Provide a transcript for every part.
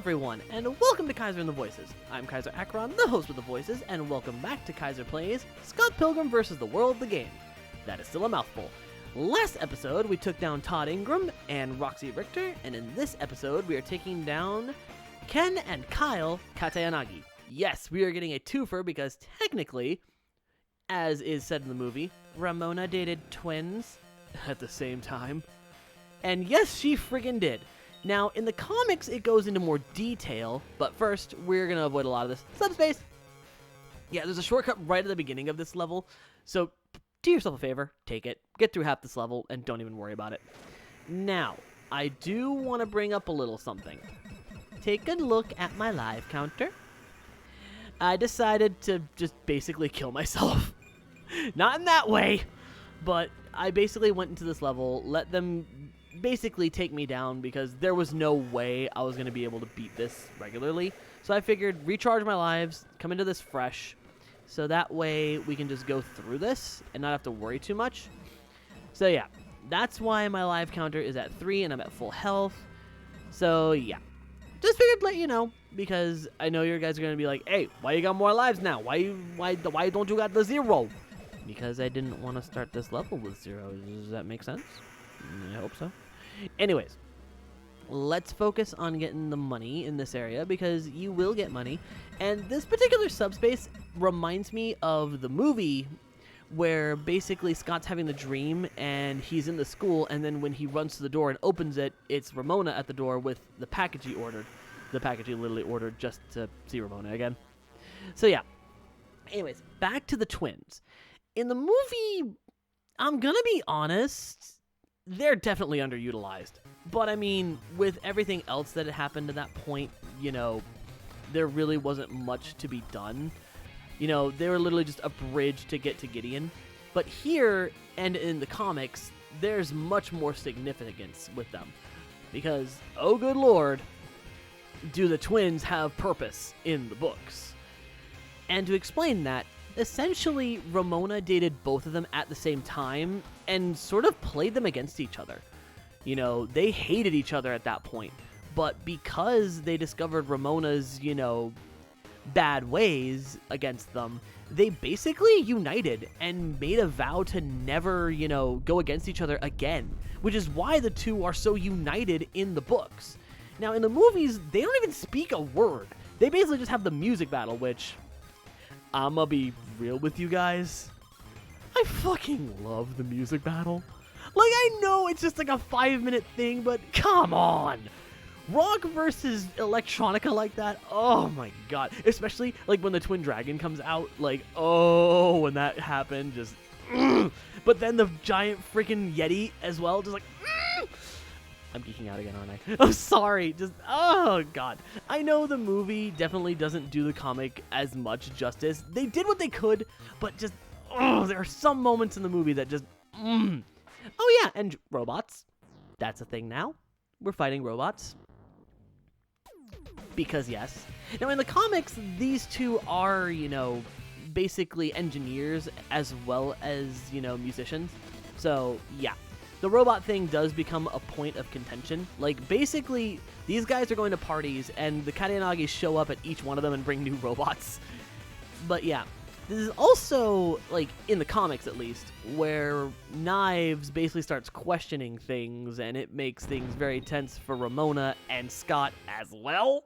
everyone, and welcome to Kyzer and the Voices. I'm Kyzer Akron, the host with the Voices, and welcome back to Kyzer Plays Scott Pilgrim vs. the World the Game. That is still a mouthful. Last episode, we took down Todd Ingram and Roxy Richter, and in this episode, we are taking down Ken and Kyle Katayanagi. Yes, we are getting a twofer because technically, as is said in the movie, Ramona dated twins at the same time. And yes, she friggin' did. Now, in the comics, it goes into more detail, but first, we're going to avoid a lot of this. Subspace! Yeah, there's a shortcut right at the beginning of this level, so do yourself a favor, take it, get through half this level, and don't even worry about it. Now, I do want to bring up a little something. Take a look at my live counter. I decided to just basically kill myself. Not in that way, but I basically went into this level, let them basically take me down because there was no way I was going to be able to beat this regularly. So I figured recharge my lives, come into this fresh, so that way we can just go through this and not have to worry too much. So yeah, that's why my live counter is at 3 and I'm at full health. So yeah, just figured to let you know because I know you guys are going to be like, hey, why you got more lives now? Why don't you got the 0? Because I didn't want to start this level with 0. Does that make sense? I hope so. Anyways, let's focus on getting the money in this area because you will get money. And this particular subspace reminds me of the movie where basically Scott's having the dream and he's in the school, and then when he runs to the door and opens it, it's Ramona at the door with the package he ordered. The package he literally ordered just to see Ramona again. So yeah. Anyways, back to the twins. In the movie, I'm gonna be honest, they're definitely underutilized. But I mean, with everything else that had happened to that point, you know, there really wasn't much to be done. You know, they were literally just a bridge to get to Gideon. But here, and in the comics, there's much more significance with them. Because, oh good lord, do the twins have purpose in the books. And to explain that, essentially, Ramona dated both of them at the same time and sort of played them against each other. You know, they hated each other at that point, but because they discovered Ramona's, you know, bad ways against them, they basically united and made a vow to never, you know, go against each other again, which is why the two are so united in the books. Now, in the movies, they don't even speak a word. They basically just have the music battle, which I'ma be real with you guys, I fucking love the music battle. Like, I know it's just like a 5-minute thing, but come on! Rock versus electronica like that, oh my god. Especially, like, when the Twin Dragon comes out, like, oh, when that happened, just, But then the giant freaking Yeti as well, just like, I'm geeking out again, aren't I? I'm sorry, just, oh god. I know the movie definitely doesn't do the comic as much justice. They did what they could, but just, there are some moments in the movie that just, Oh yeah, and robots. That's a thing now. We're fighting robots. Because yes. Now in the comics, these two are, you know, basically engineers as well as, you know, musicians. So yeah. The robot thing does become a point of contention. Like, basically, these guys are going to parties, and the Katayanagis show up at each one of them and bring new robots. But yeah, this is also, like, in the comics at least, where Knives basically starts questioning things, and it makes things very tense for Ramona and Scott as well.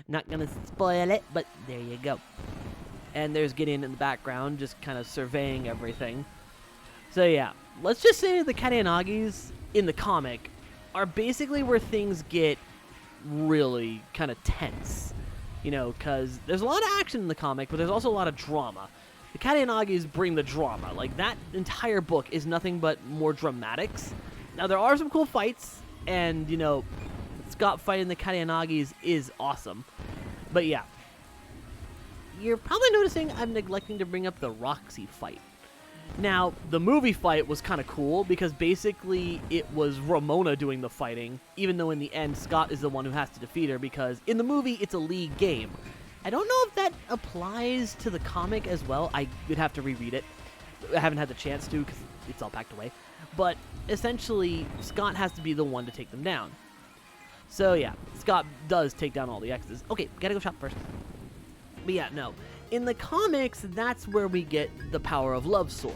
Not gonna spoil it, but there you go. And there's Gideon in the background, just kind of surveying everything. So yeah, let's just say the Katayanagis in the comic are basically where things get really kind of tense. You know, because there's a lot of action in the comic, but there's also a lot of drama. The Katayanagis bring the drama. Like, that entire book is nothing but more dramatics. Now, there are some cool fights, and, you know, Scott fighting the Katayanagis is awesome. But yeah, you're probably noticing I'm neglecting to bring up the Roxy fight. Now, the movie fight was kind of cool because basically it was Ramona doing the fighting, even though in the end Scott is the one who has to defeat her because in the movie it's a league game. I don't know if that applies to the comic as well. I would have to reread it. I haven't had the chance to because it's all packed away. But essentially, Scott has to be the one to take them down. So yeah, Scott does take down all the X's. Okay, gotta go shop first. But yeah, no. In the comics, that's where we get the Power of Love sword,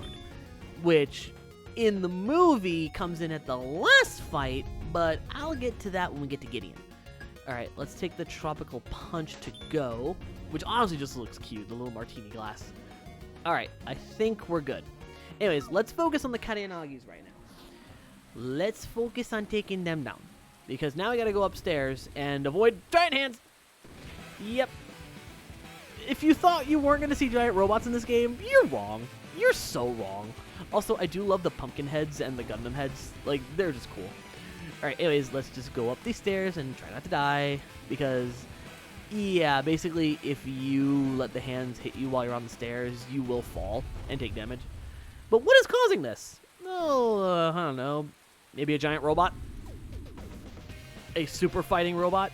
which in the movie comes in at the last fight, but I'll get to that when we get to Gideon. Alright, let's take the Tropical Punch to go, which honestly just looks cute, the little martini glass. Alright, I think we're good. Anyways, let's focus on the Karianagis right now. Let's focus on taking them down, because now we gotta go upstairs and avoid giant hands. Yep. If you thought you weren't gonna see giant robots in this game, you're wrong. You're so wrong. Also, I do love the pumpkin heads and the Gundam heads. Like, they're just cool. Alright, anyways, let's just go up these stairs and try not to die, because, yeah, basically, if you let the hands hit you while you're on the stairs, you will fall and take damage. But what is causing this? Oh, I don't know. Maybe a giant robot? A super fighting robot?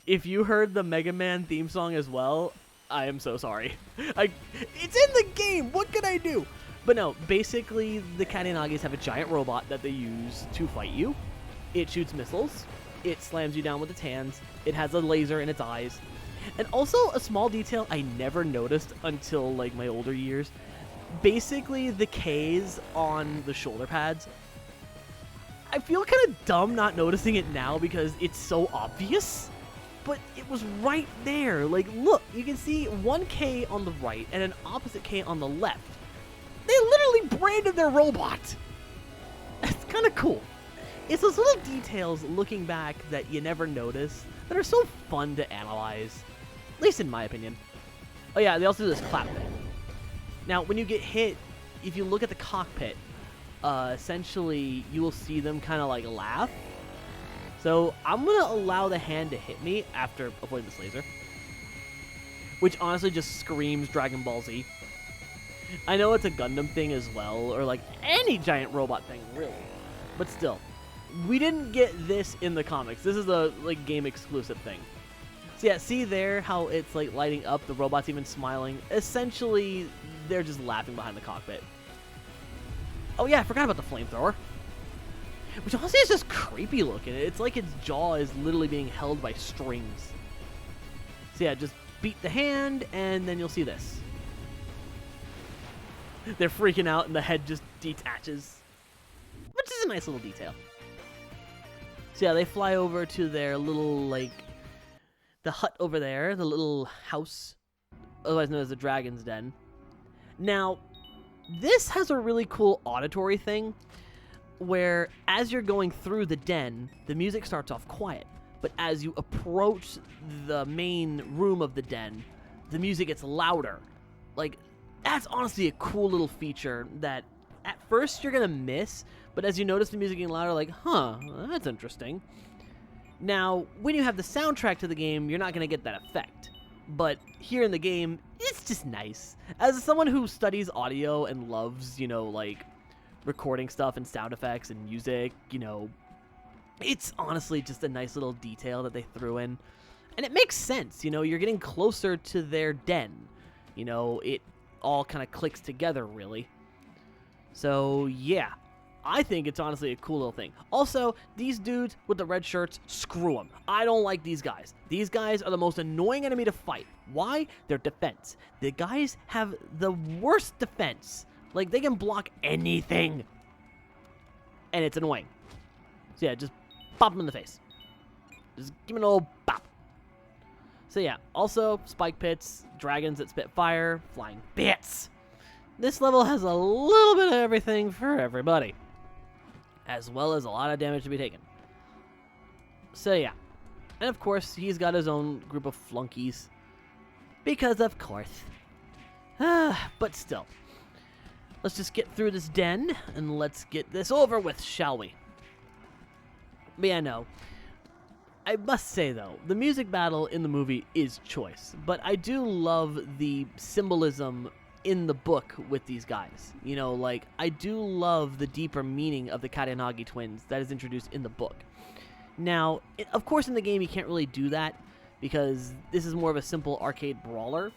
If you heard the Mega Man theme song as well, I am so sorry. It's in the game! What can I do? But no, basically, the Karianagis have a giant robot that they use to fight you. It shoots missiles. It slams you down with its hands. It has a laser in its eyes. And also, a small detail I never noticed until, like, my older years. Basically, the K's on the shoulder pads, I feel kind of dumb not noticing it now because it's so obvious. But it was right there. Like, look, you can see one K on the right and an opposite K on the left. They literally branded their robot. It's kind of cool. It's those little details looking back that you never notice that are so fun to analyze. At least in my opinion. Oh yeah, they also do this clap thing. Now, when you get hit, if you look at the cockpit, essentially you will see them kind of like laugh. So I'm going to allow the hand to hit me after avoiding this laser, which honestly just screams Dragon Ball Z. I know it's a Gundam thing as well, or like any giant robot thing, really. But still, we didn't get this in the comics. This is a like game exclusive thing. So yeah, see there how it's like lighting up, the robot's even smiling. Essentially, they're just laughing behind the cockpit. Oh yeah, I forgot about the flamethrower. Which honestly is just creepy looking. It's like its jaw is literally being held by strings. So yeah, just beat the hand, and then you'll see this. They're freaking out, and the head just detaches. Which is a nice little detail. So yeah, they fly over to their little, like, the hut over there, the little house, otherwise known as the Dragon's Den. Now, this has a really cool auditory thing, where as you're going through the den, the music starts off quiet. But as you approach the main room of the den, the music gets louder. Like, that's honestly a cool little feature that at first you're gonna miss, but as you notice the music getting louder, like, huh, that's interesting. Now, when you have the soundtrack to the game, you're not gonna get that effect. But here in the game, it's just nice. As someone who studies audio and loves, you know, like, recording stuff and sound effects and music, you know, it's honestly just a nice little detail that they threw in. And it makes sense, you know, you're getting closer to their den. You know, it all kind of clicks together, really. So, yeah, I think it's honestly a cool little thing. Also, these dudes with the red shirts, screw them. I don't like these guys. These guys are the most annoying enemy to fight. Why? Their defense. The guys have the worst defense. Like, they can block anything. And it's annoying. So, yeah, just pop them in the face. Just give them an old pop. So, yeah, also, spike pits, dragons that spit fire, flying bits. This level has a little bit of everything for everybody, as well as a lot of damage to be taken. So, yeah. And, of course, he's got his own group of flunkies. Because, of course. But still. Let's just get through this den, and let's get this over with, shall we? But yeah, no. I must say, though, the music battle in the movie is choice. But I do love the symbolism in the book with these guys. You know, like, I do love the deeper meaning of the Karianagi twins that is introduced in the book. Now, of course, in the game, you can't really do that, because this is more of a simple arcade brawler.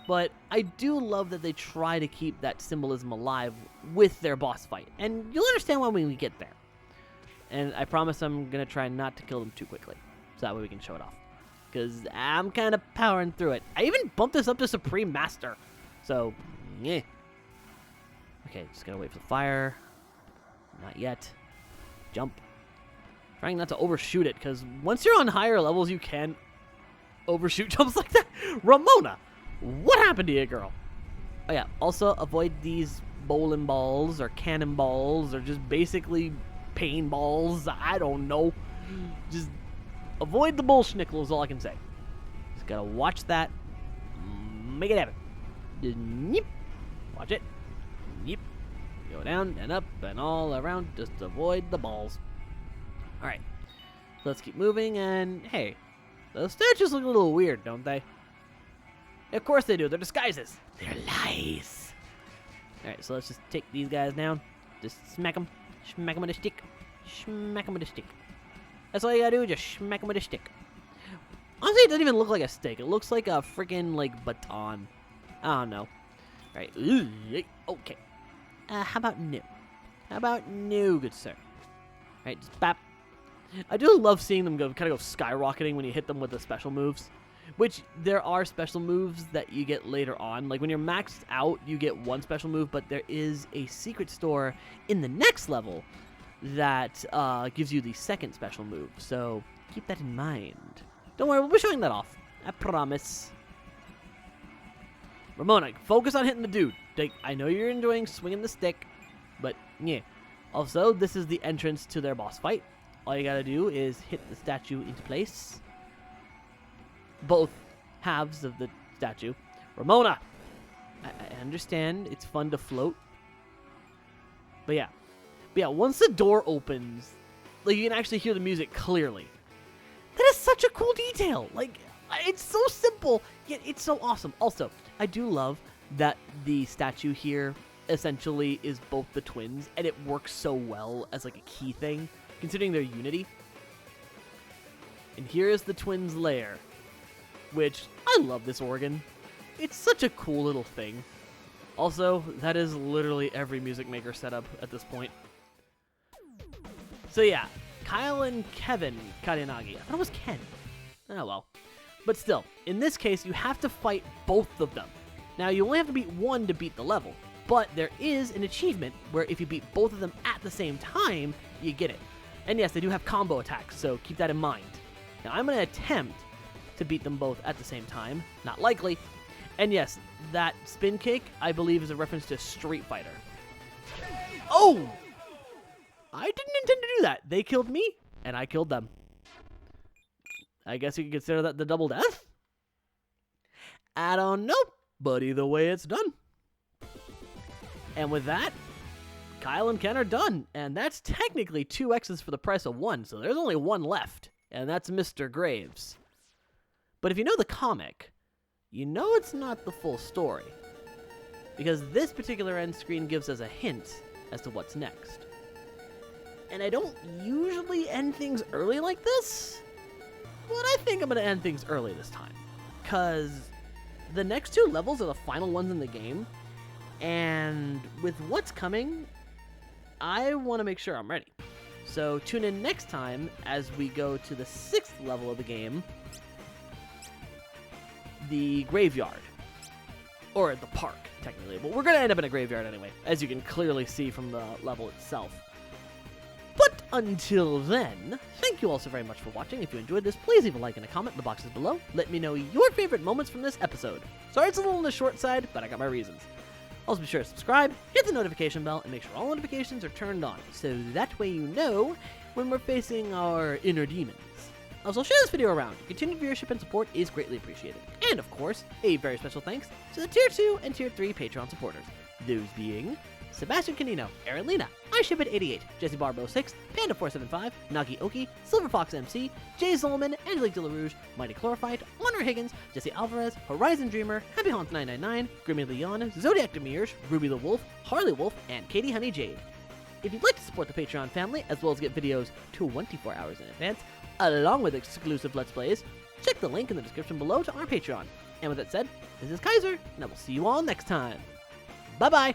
But I do love that they try to keep that symbolism alive with their boss fight. And you'll understand why when we get there. And I promise I'm going to try not to kill them too quickly, so that way we can show it off. Because I'm kind of powering through it. I even bumped this up to Supreme Master. So, yeah. Okay, just gotta wait for the fire. Not yet. Jump. Trying not to overshoot it, because once you're on higher levels, you can overshoot jumps like that. Ramona, what happened to you, girl? Oh yeah, also avoid these bowling balls or cannonballs or just basically pain balls. I don't know. Just avoid the bullshnickle is all I can say. Just gotta watch that. Make it happen. Just yep. Watch it. Yep. Go down and up and all around. Just avoid the balls. Alright. Let's keep moving, and hey, those statues look a little weird, don't they? Of course they do. They're disguises. They're lies. Alright, so let's just take these guys down. Just smack them. Smack them with a stick. Smack them with a stick. That's all you gotta do, just smack them with a stick. Honestly, it doesn't even look like a stick. It looks like a freaking, like, baton. I don't know. Alright. Okay. How about no? How about no, good sir? Alright, just bap. I do love seeing them kind of go skyrocketing when you hit them with the special moves. Which, there are special moves that you get later on. Like, when you're maxed out, you get one special move, but there is a secret store in the next level that gives you the second special move. So, keep that in mind. Don't worry, we'll be showing that off. I promise. Ramona, focus on hitting the dude. I know you're enjoying swinging the stick, but yeah. Also, this is the entrance to their boss fight. All you gotta do is hit the statue into place. Both halves of the statue. Ramona! I understand it's fun to float. But yeah, once the door opens, like, you can actually hear the music clearly. That is such a cool detail. Like, it's so simple, yet it's so awesome. Also, I do love that the statue here essentially is both the twins, and it works so well as like a key thing, considering their unity. And here is the twins' lair, which I love this organ. It's such a cool little thing. Also, that is literally every Music Maker setup at this point. So yeah, Kyle and Kevin Kadenagi. I thought it was Ken. Oh well. But still, in this case, you have to fight both of them. Now, you only have to beat one to beat the level, but there is an achievement where if you beat both of them at the same time, you get it. And yes, they do have combo attacks, so keep that in mind. Now, I'm going to attempt to beat them both at the same time. Not likely. And yes, that spin kick, I believe, is a reference to Street Fighter. Oh! I didn't intend to do that. They killed me, and I killed them. I guess you could consider that the double death? I don't know, but either way, it's done. And with that, Kyle and Ken are done, and that's technically 2 X's for the price of 1, so there's only 1 left, and that's Mr. Graves. But if you know the comic, you know it's not the full story, because this particular end screen gives us a hint as to what's next. And I don't usually end things early like this, but I think I'm going to end things early this time, because the next 2 levels are the final ones in the game, and with what's coming, I want to make sure I'm ready. So tune in next time as we go to the 6th level of the game, the graveyard. Or the park, technically, but we're going to end up in a graveyard anyway, as you can clearly see from the level itself. But until then, thank you all so very much for watching. If you enjoyed this, please leave a like and a comment in the boxes below. Let me know your favorite moments from this episode. Sorry it's a little on the short side, but I got my reasons. Also be sure to subscribe, hit the notification bell, and make sure all notifications are turned on, so that way you know when we're facing our inner demons. Also, share this video around. Continued viewership and support is greatly appreciated. And of course, a very special thanks to the Tier 2 and Tier 3 Patreon supporters. Those being Sebastian Canino, Aaron Lena, iShipIt88, Jesse Barbo 6, Panda475, Nagi Oki, Silver Fox MC, Jay Zolman, Angelique De La Rouge, Mighty Chlorophyte, Honor Higgins, Jesse Alvarez, Horizon Dreamer, Happy Haunts 999, Grimmy Leon, Zodiac Demirs, Ruby the Wolf, Harley Wolf, and Katie Honey Jade. If you'd like to support the Patreon family, as well as get videos 24 hours in advance, along with exclusive Let's Plays, check the link in the description below to our Patreon. And with that said, this is Kyzer, and I will see you all next time. Bye-bye!